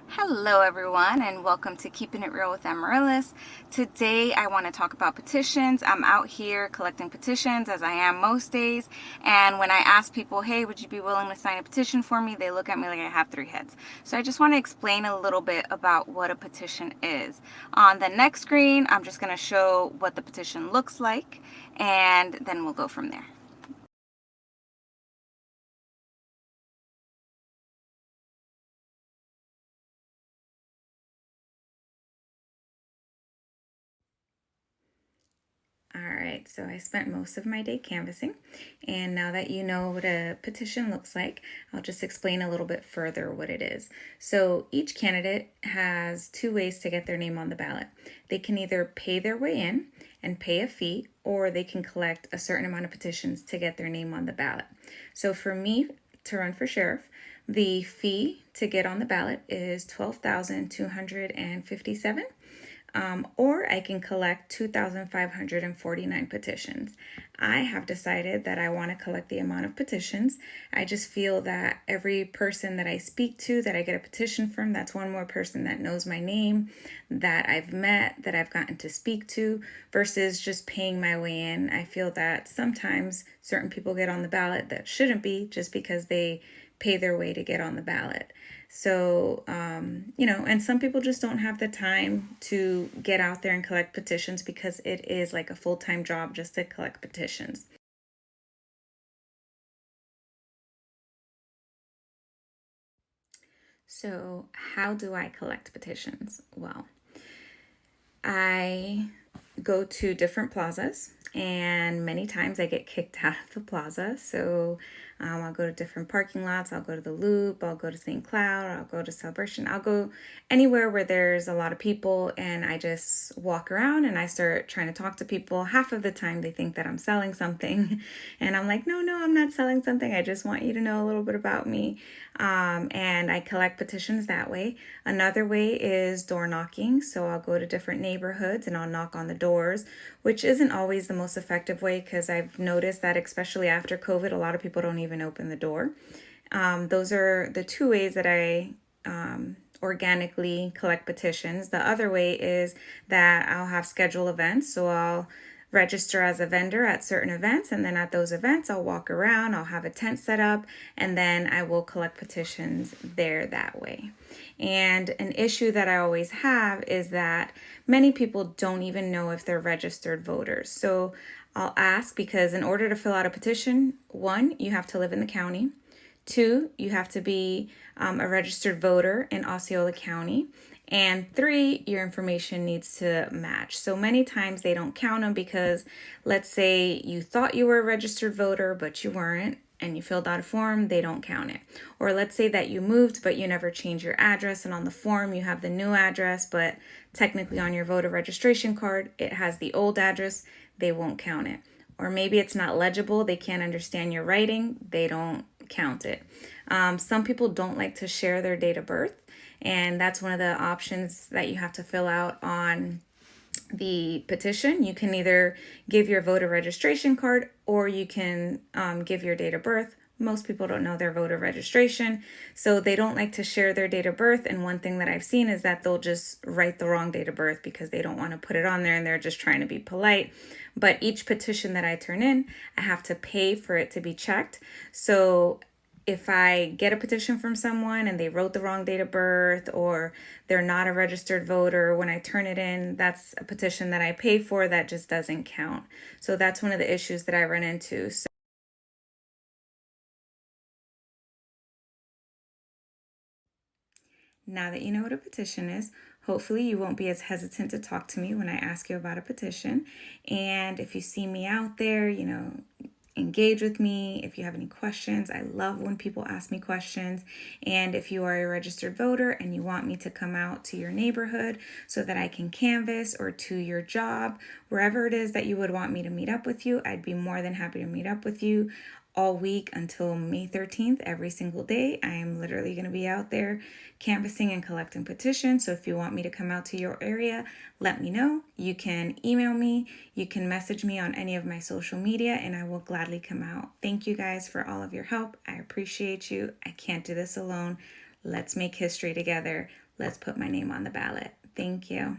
Hello everyone and welcome to Keeping It Real with Amaryllis. Today I want to talk about petitions. I'm out here collecting petitions as I am most days, and when I ask people, hey, would you be willing to sign a petition for me, they look at me like I have three heads. So I just want to explain a little bit about what a petition is. On the next screen I'm just going to show what the petition looks like, and then we'll go from there. All right, so I spent most of my day canvassing, and now that you know what a petition looks like, I'll just explain a little bit further what it is. So each candidate has two ways to get their name on the ballot. They can either pay their way in and pay a fee, or they can collect a certain amount of petitions to get their name on the ballot. So for me to run for sheriff, the fee to get on the ballot is $12,257. Or I can collect 2,549 petitions. I have decided that I want to collect the amount of petitions. I just feel that every person that I speak to, that I get a petition from, that's one more person that knows my name, that I've met, that I've gotten to speak to, versus just paying my way in. I feel that sometimes certain people get on the ballot that shouldn't be just because they pay their way to get on the ballot. So, and some people just don't have the time to get out there and collect petitions because it is like a full-time job just to collect petitions. So, how do I collect petitions? Well, I go to different plazas, and many times I get kicked out of the plaza. So I'll go to different parking lots. I'll go to the Loop. I'll go to St. Cloud. I'll go to Celebration. I'll go anywhere where there's a lot of people, and I just walk around and I start trying to talk to people. Half of the time they think that I'm selling something, and I'm like, no, I'm not selling something. I just want you to know a little bit about me. And I collect petitions that way. Another way is door knocking. So I'll go to different neighborhoods and I'll knock on the doors, which isn't always the most effective way because I've noticed that especially after COVID, a lot of people don't even open the door. Those are the two ways that I organically collect petitions. The other way is that I'll have scheduled events. So I'll register as a vendor at certain events, and then at those events I'll walk around, I'll have a tent set up, and then I will collect petitions there that way. And an issue that I always have is that many people don't even know if they're registered voters. So I'll ask, because in order to fill out a petition, one, you have to live in the county. Two, you have to be a registered voter in Osceola County. And three, your information needs to match. So many times they don't count them because let's say you thought you were a registered voter, but you weren't, and you filled out a form, they don't count it. Or let's say that you moved, but you never changed your address, and on the form you have the new address, but technically on your voter registration card, it has the old address, they won't count it. Or maybe it's not legible, they can't understand your writing, they don't count it. Some people don't like to share their date of birth, and that's one of the options that you have to fill out on the petition. You can either give your voter registration card or you can give your date of birth. Most people don't know their voter registration, so they don't like to share their date of birth. And one thing that I've seen is that they'll just write the wrong date of birth because they don't want to put it on there and they're just trying to be polite. But each petition that I turn in, I have to pay for it to be checked. So if I get a petition from someone and they wrote the wrong date of birth or they're not a registered voter, when I turn it in, that's a petition that I pay for that just doesn't count. So that's one of the issues that I run into. So now that you know what a petition is, hopefully you won't be as hesitant to talk to me when I ask you about a petition. And if you see me out there, engage with me if you have any questions. I love when people ask me questions. And if you are a registered voter and you want me to come out to your neighborhood so that I can canvass, or to your job, wherever it is that you would want me to meet up with you, I'd be more than happy to meet up with you all week until May 13th, every single day. I am literally going to be out there canvassing and collecting petitions. So if you want me to come out to your area, let me know. You can email me, you can message me on any of my social media, and I will gladly come out. Thank you guys for all of your help. I appreciate you. I can't do this alone. Let's make history together. let's put my name on the ballot. Thank you.